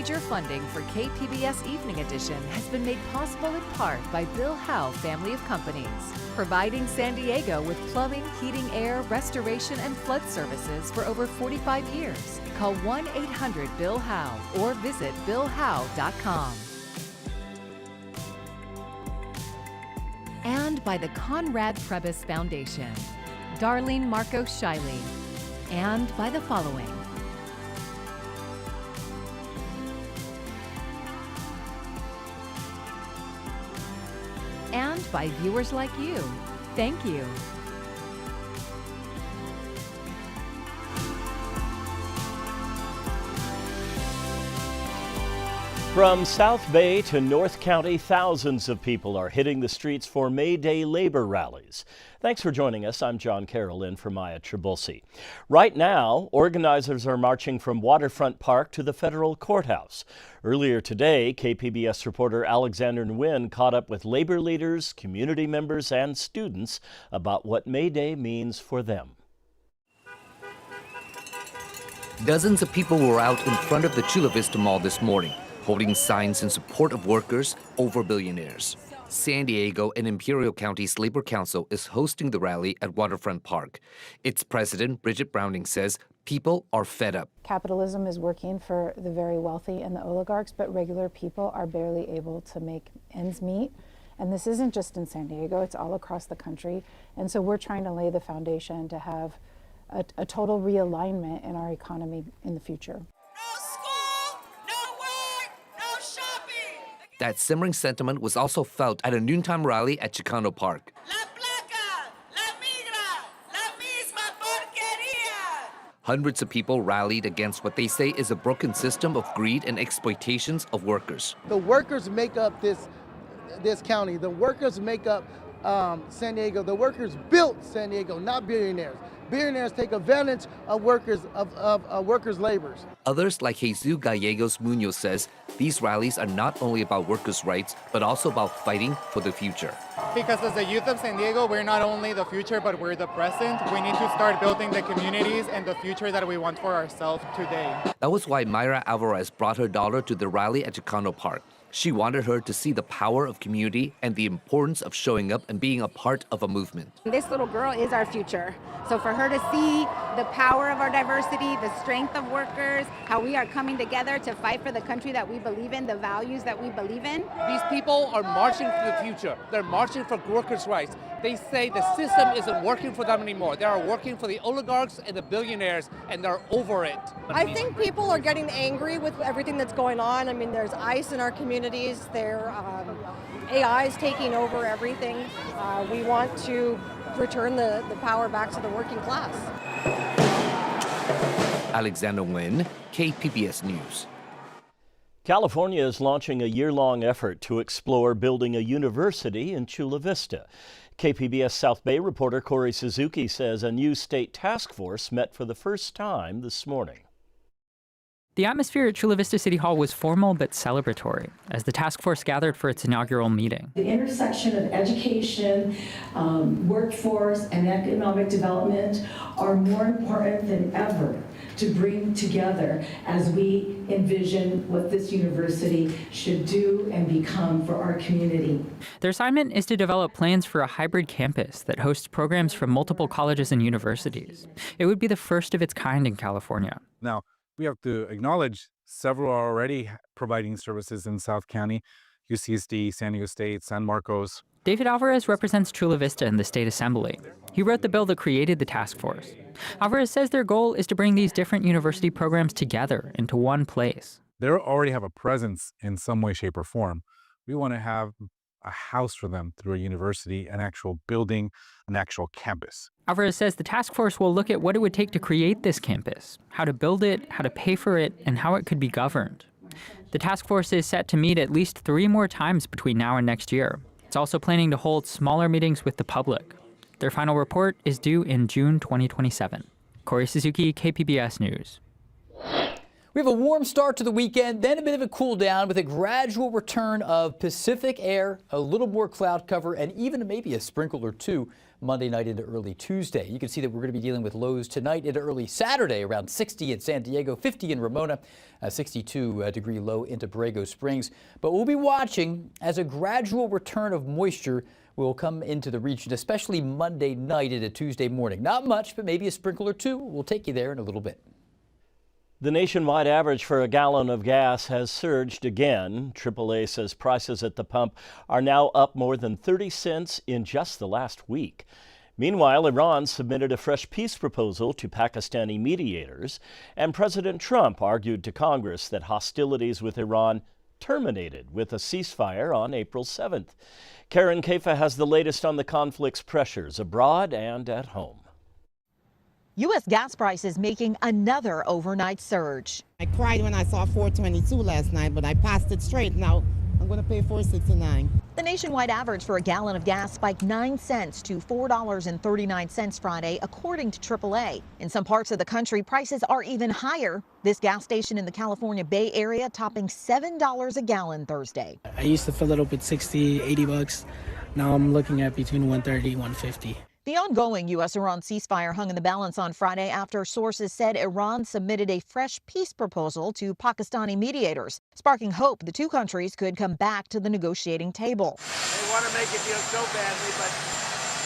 Major funding for KPBS Evening Edition has been made possible in part by Bill Howe Family of Companies, providing San Diego with plumbing, heating, air, restoration, and flood services for over 45 years. Call 1-800-BILL-HOWE or visit billhowe.com. And by the Conrad Prebys Foundation, Darlene Marcos Shiley, and by the following. And by viewers like you. Thank you. From South Bay to North County, thousands of people are hitting the streets for May Day labor rallies. Thanks for joining us. I'm John Carroll in for Maya Trabulsi. Right now, organizers are marching from Waterfront Park to the federal courthouse. Earlier today, KPBS reporter Alexander Nguyen caught up with labor leaders, community members, and students about what May Day means for them. Dozens of people were out in front of the Chula Vista Mall this morning, holding signs in support of workers over billionaires. San Diego and Imperial County's Labor Council is hosting the rally at Waterfront Park. Its president, Bridget Browning, says people are fed up. Capitalism is working for the very wealthy and the oligarchs, but regular people are barely able to make ends meet. And this isn't just in San Diego, it's all across the country. And so we're trying to lay the foundation to have a total realignment in our economy in the future. That simmering sentiment was also felt at a noontime rally at Chicano Park. Hundreds of people rallied against what they say is a broken system of greed and exploitations of workers. The workers make up this county. The workers make up San Diego. The workers built San Diego, not billionaires. Billionaires take advantage of workers' labors. Others, like Jesus Gallegos Munoz, says these rallies are not only about workers' rights, but also about fighting for the future. Because as the youth of San Diego, we're not only the future, but we're the present. We need to start building the communities and the future that we want for ourselves today. That was why Mayra Alvarez brought her daughter to the rally at Chicano Park. She wanted her to see the power of community and the importance of showing up and being a part of a movement. This little girl is our future. So for her to see the power of our diversity, the strength of workers, how we are coming together to fight for the country that we believe in, the values that we believe in. These people are marching for the future. They're marching for workers' rights. They say the system isn't working for them anymore. They are working for the oligarchs and the billionaires, and they're over it. I think people are getting angry with everything that's going on. I mean, there's ICE in our communities. AI is taking over everything. We want to return the power back to the working class. Alexander Nguyen, KPBS News. California is launching a year-long effort to explore building a university in Chula Vista. KPBS South Bay reporter Corey Suzuki says a new state task force met for the first time this morning. The atmosphere at Chula Vista City Hall was formal but celebratory as the task force gathered for its inaugural meeting. The intersection of education, workforce, and economic development are more important than ever to bring together as we envision what this university should do and become for our community. Their assignment is to develop plans for a hybrid campus that hosts programs from multiple colleges and universities. It would be the first of its kind in California. Now, we have to acknowledge several are already providing services in South County, UCSD, San Diego State, San Marcos. David Alvarez represents Chula Vista in the state assembly. He wrote the bill that created the task force. Alvarez says their goal is to bring these different university programs together into one place. They already have a presence in some way, shape, or form. We want to have a house for them through a university, an actual building, an actual campus. Alvarez says the task force will look at what it would take to create this campus, how to build it, how to pay for it, and how it could be governed. The task force is set to meet at least 3 more times between now and next year. It's also planning to hold smaller meetings with the public. Their final report is due in June 2027. Corey Suzuki, KPBS News. We have a warm start to the weekend, then a bit of a cool down with a gradual return of Pacific air, a little more cloud cover, and even maybe a sprinkle or two Monday night into early Tuesday. You can see that we're going to be dealing with lows tonight into early Saturday, around 60 in San Diego, 50 in Ramona, 62 degree low into Borrego Springs. But we'll be watching as a gradual return of moisture will come into the region, especially Monday night into Tuesday morning. Not much, but maybe a sprinkle or two. We'll take you there in a little bit. The nationwide average for a gallon of gas has surged again. AAA says prices at the pump are now up more than 30 cents in just the last week. Meanwhile, Iran submitted a fresh peace proposal to Pakistani mediators, and President Trump argued to Congress that hostilities with Iran terminated with a ceasefire on April 7th. Karen Kaifa has the latest on the conflict's pressures abroad and at home. U.S. gas prices making another overnight surge. I cried when I saw $4.22 last night, but I passed it straight. Now I'm going to pay $4.69. The nationwide average for a gallon of gas spiked 9 cents to $4.39 Friday, according to AAA. In some parts of the country, prices are even higher. This gas station in the California Bay Area topping $7 a gallon Thursday. I used to fill it up at 60, 80 bucks. Now I'm looking at between 130, 150. The ongoing U.S.-Iran ceasefire hung in the balance on Friday after sources said Iran submitted a fresh peace proposal to Pakistani mediators, sparking hope the two countries could come back to the negotiating table. They want to make it deal so badly, but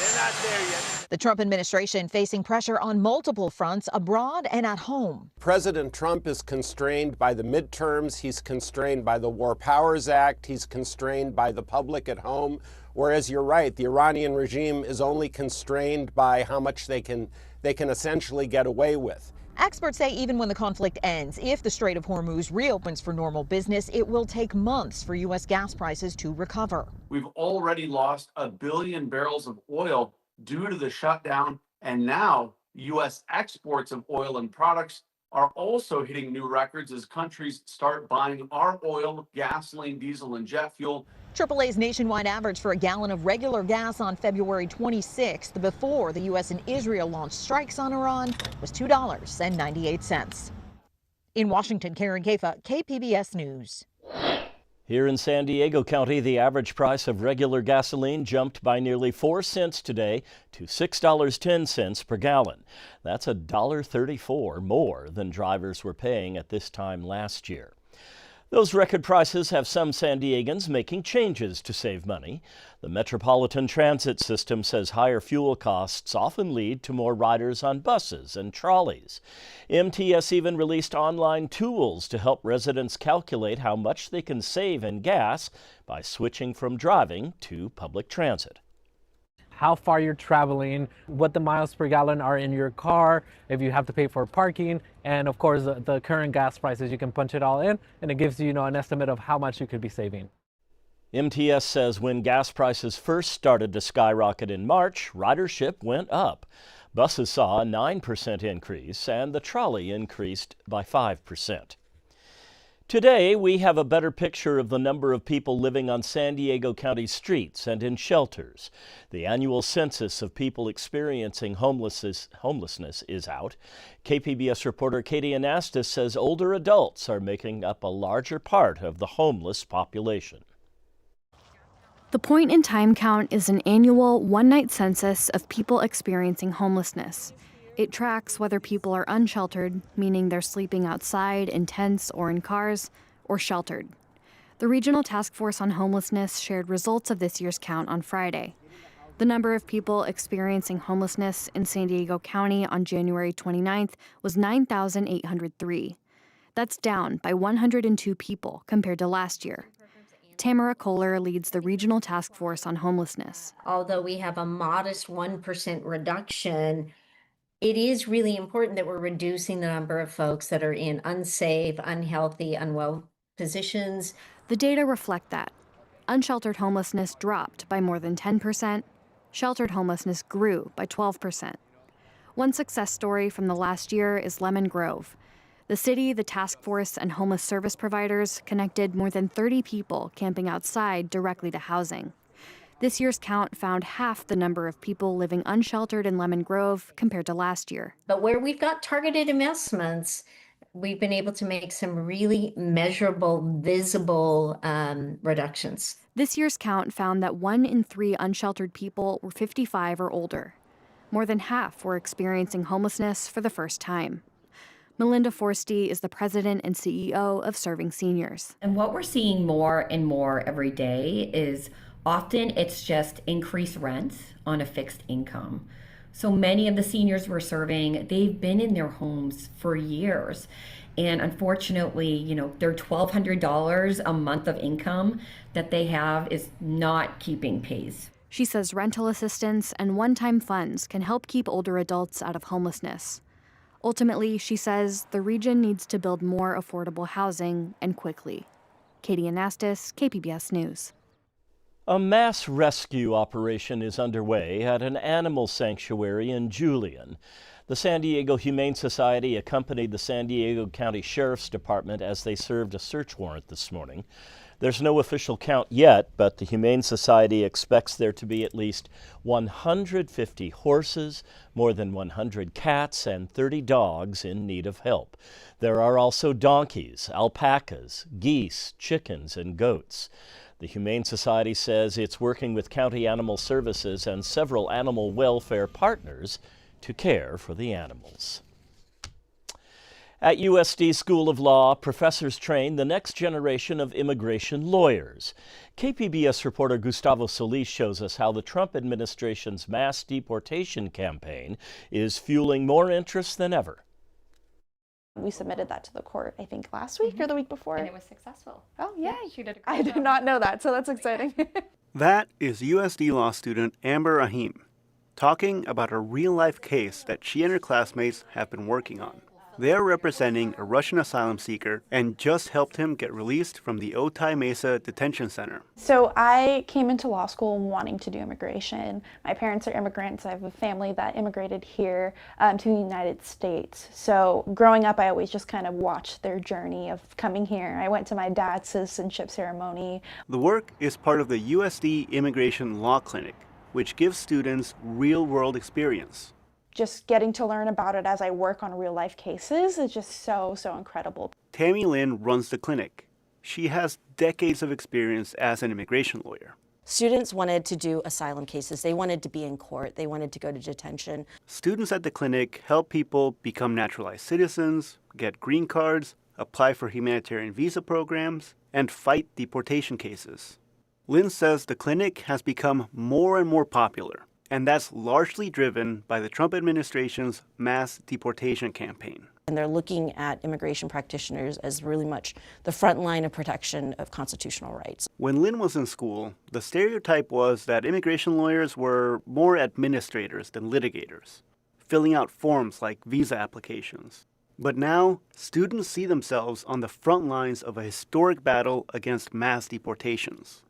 they're not there yet. The Trump administration facing pressure on multiple fronts abroad and at home. President Trump is constrained by the midterms. He's constrained by the War Powers Act. He's constrained by the public at home. Whereas you're right, the Iranian regime is only constrained by how much they can essentially get away with. Experts say even when the conflict ends, if the Strait of Hormuz reopens for normal business, it will take months for U.S. gas prices to recover. We've already lost 1 billion barrels of oil due to the shutdown, and now U.S. exports of oil and products are also hitting new records as countries start buying our oil, gasoline, diesel, and jet fuel. AAA's nationwide average for a gallon of regular gas on February 26th, before the U.S. and Israel launched strikes on Iran, was $2.98. In Washington, Karen Kaifa, KPBS News. Here in San Diego County, the average price of regular gasoline jumped by nearly 4 cents today to $6.10 per gallon. That's $1.34 more than drivers were paying at this time last year. Those record prices have some San Diegans making changes to save money. The Metropolitan Transit System says higher fuel costs often lead to more riders on buses and trolleys. MTS even released online tools to help residents calculate how much they can save in gas by switching from driving to public transit. How far you're traveling, what the miles per gallon are in your car, if you have to pay for parking, and of course the current gas prices. You can punch it all in and it gives you, an estimate of how much you could be saving. MTS says when gas prices first started to skyrocket in March, ridership went up. Buses saw a 9% increase and the trolley increased by 5%. Today, we have a better picture of the number of people living on San Diego County streets and in shelters. The annual census of people experiencing homelessness is out. KPBS reporter Katie Anastas says older adults are making up a larger part of the homeless population. The point in time count is an annual one-night census of people experiencing homelessness. It tracks whether people are unsheltered, meaning they're sleeping outside in tents or in cars, or sheltered. The Regional Task Force on Homelessness shared results of this year's count on Friday. The number of people experiencing homelessness in San Diego County on January 29th was 9,803. That's down by 102 people compared to last year. Tamara Kohler leads the Regional Task Force on Homelessness. Although we have a modest 1% reduction, it is really important that we're reducing the number of folks that are in unsafe, unhealthy, unwell positions. The data reflect that. Unsheltered homelessness dropped by more than 10%. Sheltered homelessness grew by 12%. One success story from the last year is Lemon Grove. The city, the task force, and homeless service providers connected more than 30 people camping outside directly to housing. This year's count found half the number of people living unsheltered in Lemon Grove compared to last year. But where we've got targeted investments, we've been able to make some really measurable, visible reductions. This year's count found that 1 in 3 unsheltered people were 55 or older. More than half were experiencing homelessness for the first time. Melinda Forsty is the president and CEO of Serving Seniors. And what we're seeing more and more every day is often it's just increased rents on a fixed income. So many of the seniors we're serving, they've been in their homes for years. And unfortunately, their $1,200 a month of income that they have is not keeping pace. She says rental assistance and one-time funds can help keep older adults out of homelessness. Ultimately, she says the region needs to build more affordable housing, and quickly. Katie Anastas, KPBS News. A mass rescue operation is underway at an animal sanctuary in Julian. The San Diego Humane Society accompanied the San Diego County Sheriff's Department as they served a search warrant this morning. There's no official count yet, but the Humane Society expects there to be at least 150 horses, more than 100 cats, and 30 dogs in need of help. There are also donkeys, alpacas, geese, chickens, and goats. The Humane Society says it's working with county animal services and several animal welfare partners to care for the animals. At USD School of Law, professors train the next generation of immigration lawyers. KPBS reporter Gustavo Solis shows us how the Trump administration's mass deportation campaign is fueling more interest than ever. We submitted that to the court, I think, last week or the week before. And it was successful. Oh, yay. Yeah, she did a great I job. did not know that, so that's exciting. That is USD law student Amber Rahim talking about a real-life case that she and her classmates have been working on. They are representing a Russian asylum seeker and just helped him get released from the Otay Mesa Detention Center. So I came into law school wanting to do immigration. My parents are immigrants. I have a family that immigrated here to the United States. So growing up, I always just kind of watched their journey of coming here. I went to my dad's citizenship ceremony. The work is part of the USD Immigration Law Clinic, which gives students real-world experience. Just getting to learn about it as I work on real life cases is just so incredible. Tammy Lynn runs the clinic. She has decades of experience as an immigration lawyer. Students wanted to do asylum cases. They wanted to be in court. They wanted to go to detention. Students at the clinic help people become naturalized citizens, get green cards, apply for humanitarian visa programs, and fight deportation cases. Lynn says the clinic has become more and more popular, and that's largely driven by the Trump administration's mass deportation campaign. And they're looking at immigration practitioners as really much the front line of protection of constitutional rights. When Lynn was in school, the stereotype was that immigration lawyers were more administrators than litigators, filling out forms like visa applications. But now, students see themselves on the front lines of a historic battle against mass deportations.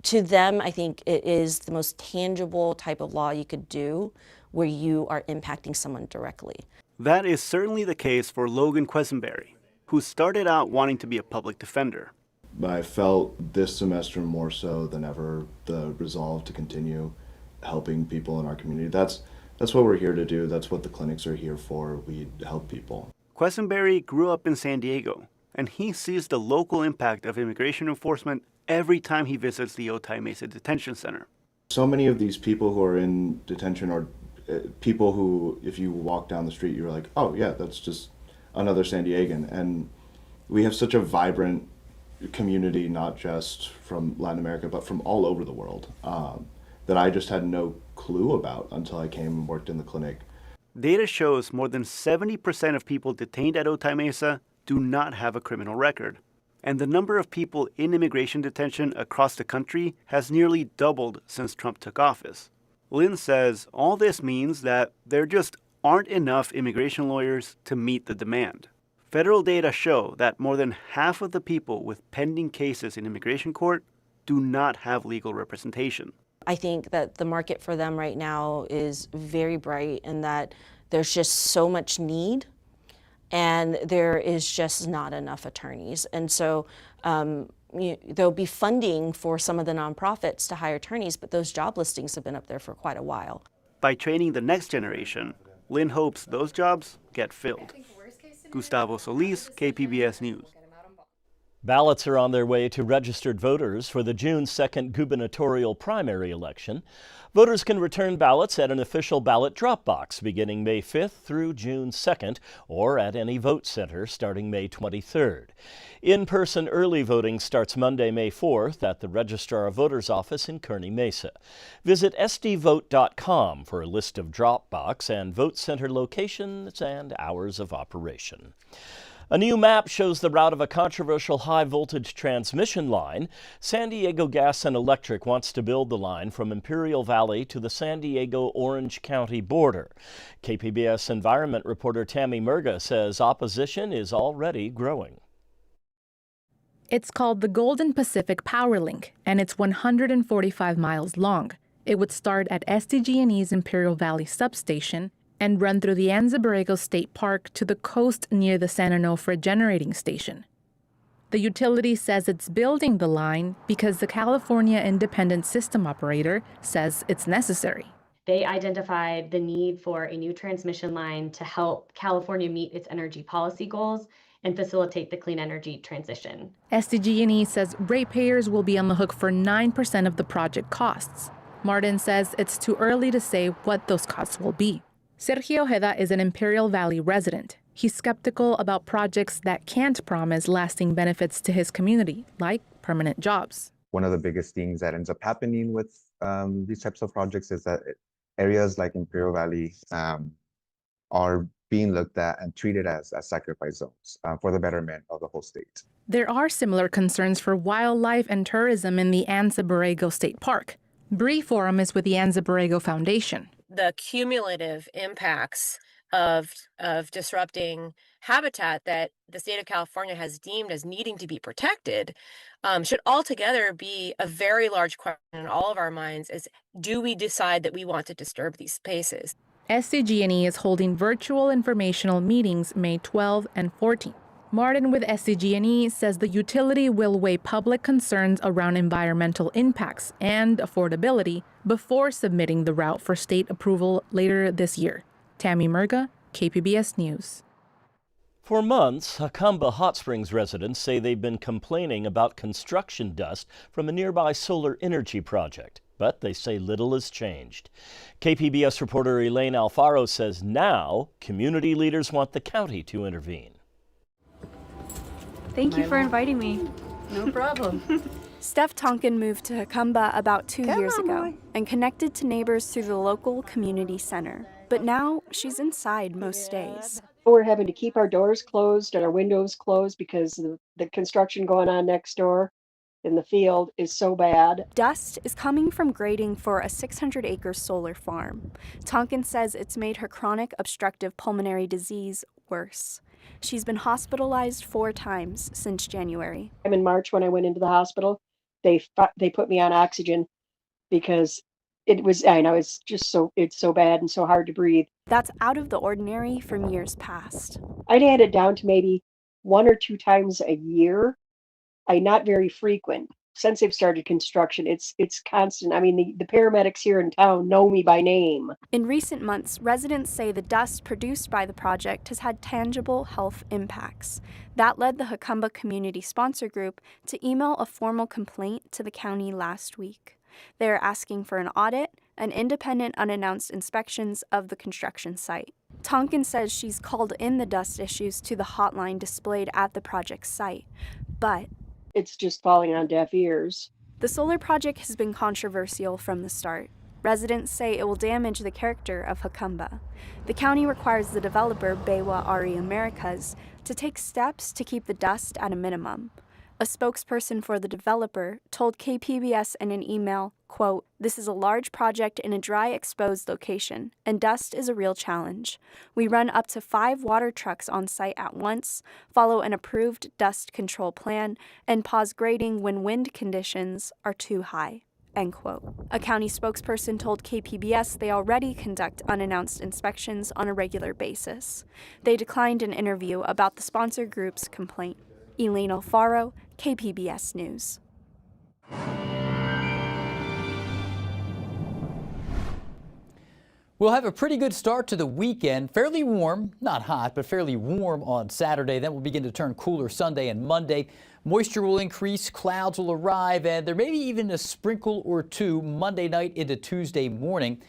To them, I think it is the most tangible type of law you could do where you are impacting someone directly. That is certainly the case for Logan Quesenberry, who started out wanting to be a public defender. I felt this semester more so than ever the resolve to continue helping people in our community. That's what we're here to do. That's what the clinics are here for. We help people. Quesenberry grew up in San Diego, and he sees the local impact of immigration enforcement every time he visits the Otay Mesa Detention Center. So many of these people who are in detention are people who, if you walk down the street, you're like, oh yeah, that's just another San Diegan. And we have such a vibrant community, not just from Latin America, but from all over the world, that I just had no clue about until I came and worked in the clinic. Data shows more than 70% of people detained at Otay Mesa do not have a criminal record. And the number of people in immigration detention across the country has nearly doubled since Trump took office. Lynn says all this means that there just aren't enough immigration lawyers to meet the demand. Federal data show that more than half of the people with pending cases in immigration court do not have legal representation. I think that the market for them right now is very bright and that there's just so much need and there is just not enough attorneys. And so there'll be funding for some of the nonprofits to hire attorneys, but those job listings have been up there for quite a while. By training the next generation, Lynn hopes those jobs get filled. Gustavo Solis, KPBS News. Ballots are on their way to registered voters for the June 2nd gubernatorial primary election. Voters can return ballots at an official ballot drop box beginning May 5th through June 2nd, or at any vote center starting May 23rd. In-person early voting starts Monday, May 4th at the Registrar of Voters office in Kearney Mesa. Visit sdvote.com for a list of drop box and vote center locations and hours of operation. A new map shows the route of a controversial high-voltage transmission line. San Diego Gas and Electric wants to build the line from Imperial Valley to the San Diego-Orange County border. KPBS environment reporter Tammy Murga says opposition is already growing. It's called the Golden Pacific Power Link, and it's 145 miles long. It would start at SDG&E's Imperial Valley substation and run through the Anza Borrego State Park to the coast near the San Onofre generating station. The utility says it's building the line because the California Independent System Operator says it's necessary. They identified the need for a new transmission line to help California meet its energy policy goals and facilitate the clean energy transition. SDG&E says ratepayers will be on the hook for 9% of the project costs. Martin says it's too early to say what those costs will be. Sergio Ojeda is an Imperial Valley resident. He's skeptical about projects that can't promise lasting benefits to his community, like permanent jobs. One of the biggest things that ends up happening with these types of projects is that areas like Imperial Valley are being looked at and treated as sacrifice zones for the betterment of the whole state. There are similar concerns for wildlife and tourism in the Anza Borrego State Park. Bree Forum is with the Anza Borrego Foundation. The cumulative impacts of disrupting habitat that the state of California has deemed as needing to be protected should altogether be a very large question in all of our minds is, do we decide that we want to disturb these spaces? SDG&E is holding virtual informational meetings May 12 and 14. Martin with SDG&E says the utility will weigh public concerns around environmental impacts and affordability before submitting the route for state approval later this year. Tammy Murga, KPBS News. For months, Jacamba Hot Springs residents say they've been complaining about construction dust from a nearby solar energy project, but they say little has changed. KPBS reporter Elaine Alfaro says now community leaders want the county to intervene. Thank you for inviting me. No problem. Steph Tonkin moved to Jacamba about 2 years ago and connected to neighbors through the local community center. But now she's inside most days. We're having to keep our doors closed and our windows closed because the construction going on next door in the field is so bad. Dust is coming from grading for a 600-acre solar farm. Tonkin says it's made her chronic obstructive pulmonary disease worse. She's been hospitalized 4 times since January. In March when I went into the hospital, they put me on oxygen because it's so bad and so hard to breathe. That's out of the ordinary from years past. I'd had it down to maybe 1 or 2 times a year. Not very frequent. Since they've started construction, it's constant. I mean, the paramedics here in town know me by name. In recent months, residents say the dust produced by the project has had tangible health impacts. That led the Jacamba Community Sponsor Group to email a formal complaint to the county last week. They're asking for an audit and independent unannounced inspections of the construction site. Tonkin says she's called in the dust issues to the hotline displayed at the project site, but it's just falling on deaf ears. The solar project has been controversial from the start. Residents say it will damage the character of Jacamba. The county requires the developer, Bewa Ari Americas, to take steps to keep the dust at a minimum. A spokesperson for the developer told KPBS in an email, quote, "This is a large project in a dry, exposed location, and dust is a real challenge. We run up to 5 water trucks on site at once, follow an approved dust control plan, and pause grading when wind conditions are too high." End quote. A county spokesperson told KPBS they already conduct unannounced inspections on a regular basis. They declined an interview about the sponsor group's complaint. Elaine Alfaro, KPBS News. We'll have a pretty good start to the weekend. Fairly warm, not hot, but fairly warm on Saturday. Then we'll begin to turn cooler Sunday and Monday. Moisture will increase, clouds will arrive, and there may be even a sprinkle or two Monday night into Tuesday morning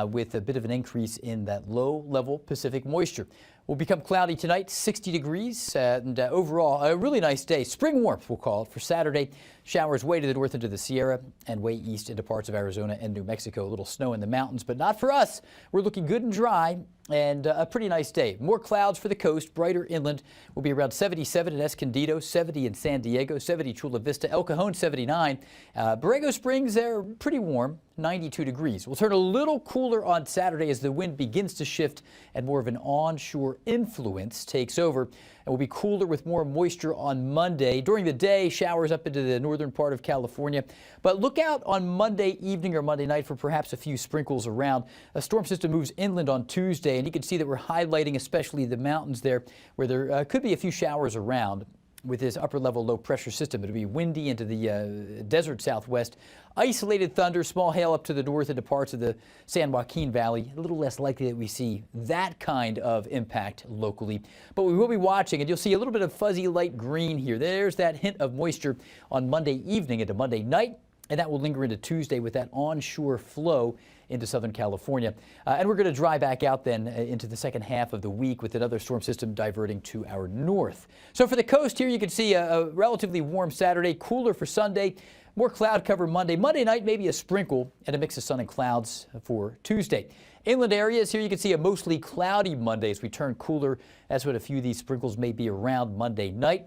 with a bit of an increase in that low-level Pacific moisture. Will become cloudy tonight, 60 degrees, and overall a really nice day. Spring warmth, we'll call it, for Saturday. Showers way to the north into the Sierra and way east into parts of Arizona and New Mexico. A little snow in the mountains, but not for us. We're looking good and dry and a pretty nice day. More clouds for the coast, brighter inland. Will be around 77 in Escondido, 70 in San Diego, 70 Chula Vista, El Cajon 79. Borrego Springs, they're pretty warm, 92 degrees. We'll turn a little cooler on Saturday as the wind begins to shift and more of an onshore influence takes over. It will be cooler with more moisture on Monday. During the day, showers up into the northern part of California. But look out on Monday evening or Monday night for perhaps a few sprinkles around. A storm system moves inland on Tuesday, and you can see that we're highlighting especially the mountains there where there could be a few showers around. With this upper-level low-pressure system, it'll be windy into the desert southwest. Isolated thunder, small hail up to the north into parts of the San Joaquin Valley. A little less likely that we see that kind of impact locally. But we will be watching, and you'll see a little bit of fuzzy light green here. There's that hint of moisture on Monday evening into Monday night, and that will linger into Tuesday with that onshore flow into Southern California. And we're going to dry back out then into the second half of the week with another storm system diverting to our north. So for the coast here, you can see a relatively warm Saturday, cooler for Sunday, more cloud cover Monday. Monday night, maybe a sprinkle and a mix of sun and clouds for Tuesday. Inland areas here, you can see a mostly cloudy Monday as we turn cooler. That's what a few of these sprinkles may be around Monday night.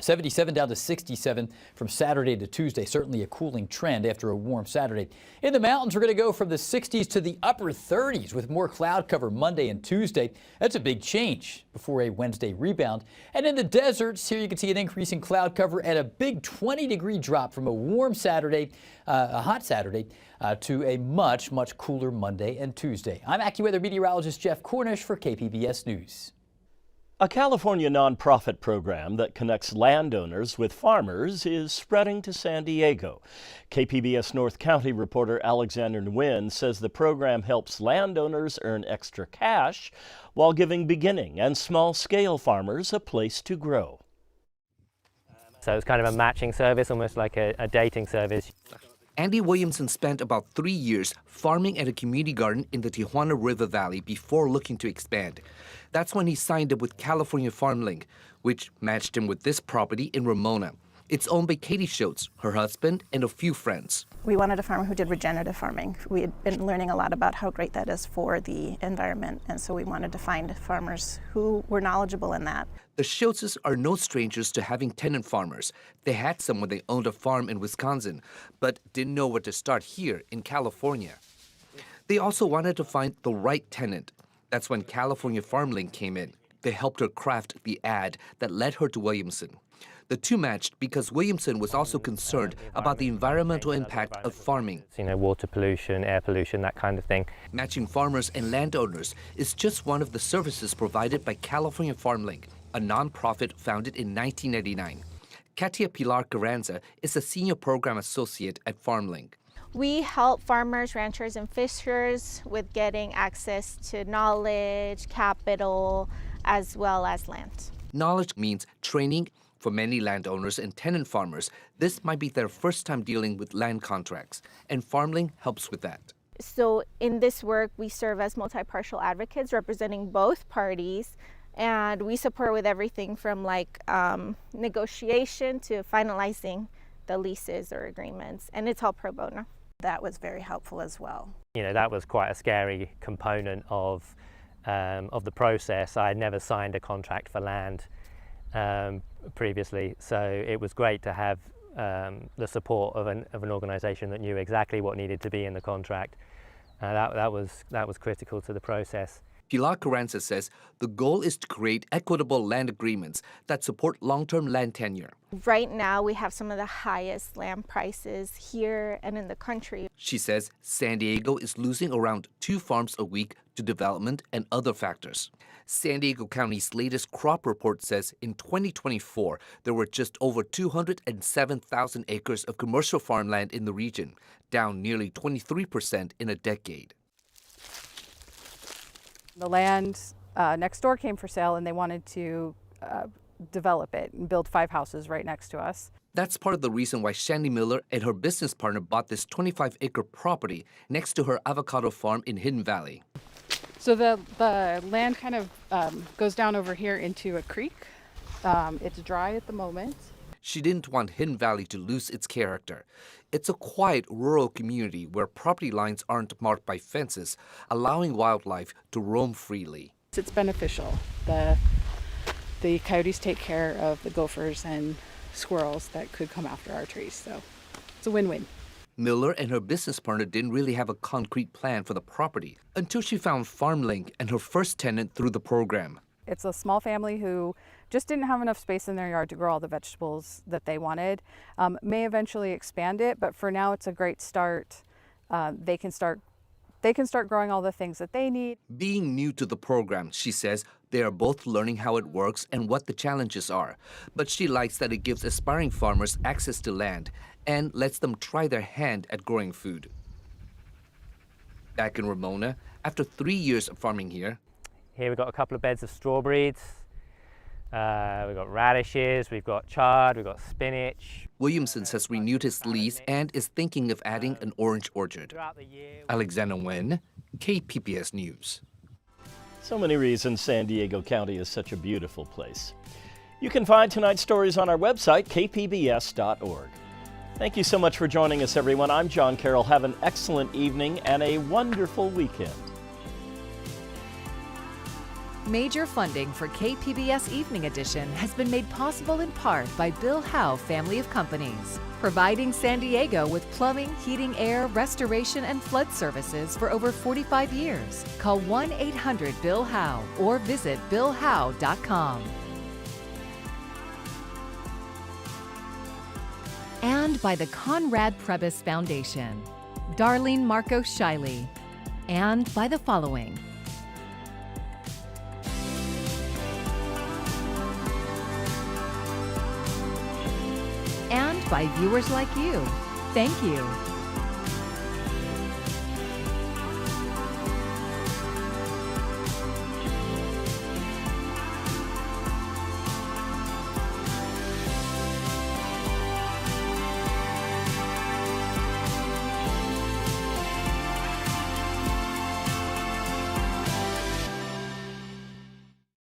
77 down to 67 from Saturday to Tuesday. Certainly a cooling trend after a warm Saturday. In the mountains, we're going to go from the 60s to the upper 30s with more cloud cover Monday and Tuesday. That's a big change before a Wednesday rebound. And in the deserts, here you can see an increase in cloud cover and a big 20-degree drop from a warm Saturday, a hot Saturday, to a much cooler Monday and Tuesday. I'm AccuWeather meteorologist Jeff Cornish for KPBS News. A California nonprofit program that connects landowners with farmers is spreading to San Diego. KPBS North County reporter Alexander Nguyen says the program helps landowners earn extra cash while giving beginning and small-scale farmers a place to grow. So it's kind of a matching service, almost like a dating service. Andy Williamson spent about 3 years farming at a community garden in the Tijuana River Valley before looking to expand. That's when he signed up with California FarmLink, which matched him with this property in Ramona. It's owned by Katie Schultz, her husband, and a few friends. We wanted a farmer who did regenerative farming. We had been learning a lot about how great that is for the environment, and so we wanted to find farmers who were knowledgeable in that. The Schultzes are no strangers to having tenant farmers. They had some when they owned a farm in Wisconsin, but didn't know where to start here in California. They also wanted to find the right tenant. That's when California FarmLink came in. They helped her craft the ad that led her to Williamson. The two matched because Williamson was also concerned about the environmental impact of farming. You know, water pollution, air pollution, that kind of thing. Matching farmers and landowners is just one of the services provided by California FarmLink, a nonprofit founded in 1999. Katia Pilar Carranza is a senior program associate at FarmLink. We help farmers, ranchers, and fishers with getting access to knowledge, capital, as well as land. Knowledge means training. For many landowners and tenant farmers, this might be their first time dealing with land contracts, and FarmLink helps with that. So in this work, we serve as multi-partial advocates representing both parties, and we support with everything from negotiation to finalizing the leases or agreements, and it's all pro bono. That was very helpful as well. You know, that was quite a scary component of the process. I had never signed a contract for land previously, so it was great to have the support of an organization that knew exactly what needed to be in the contract. That was critical to the process. Pilar Carranza says the goal is to create equitable land agreements that support long-term land tenure. Right now, we have some of the highest land prices here and in the country. She says San Diego is losing around 2 farms a week to development and other factors. San Diego County's latest crop report says in 2024, there were just over 207,000 acres of commercial farmland in the region, down nearly 23% in a decade. The land next door came for sale, and they wanted to develop it and build 5 houses right next to us. That's part of the reason why Shandy Miller and her business partner bought this 25-acre property next to her avocado farm in Hidden Valley. So the land kind of goes down over here into a creek. It's dry at the moment. She didn't want Hidden Valley to lose its character. It's a quiet rural community where property lines aren't marked by fences, allowing wildlife to roam freely. It's beneficial. The coyotes take care of the gophers and squirrels that could come after our trees, so it's a win-win. Miller and her business partner didn't really have a concrete plan for the property until she found FarmLink and her first tenant through the program. It's a small family who just didn't have enough space in their yard to grow all the vegetables that they wanted. May eventually expand it, but for now it's a great start. They can start growing all the things that they need. Being new to the program, she says, they are both learning how it works and what the challenges are. But she likes that it gives aspiring farmers access to land and lets them try their hand at growing food. Back in Ramona, after 3 years of farming here. Here we've got a couple of beds of strawberries. We've got radishes, we've got chard, we've got spinach. Williamson has renewed his lease and is thinking of adding an orange orchard. Alexander Nguyen, KPBS News. So many reasons San Diego County is such a beautiful place. You can find tonight's stories on our website, kpbs.org. Thank you so much for joining us, everyone. I'm John Carroll. Have an excellent evening and a wonderful weekend. Major funding for KPBS Evening Edition has been made possible in part by Bill Howe Family of Companies, providing San Diego with plumbing, heating, air, restoration, and flood services for over 45 years. Call 1-800-BILL-HOWE or visit billhowe.com. And by the Conrad Prebys Foundation, Darlene Marcos Shiley, and by the following: and by viewers like you. Thank you.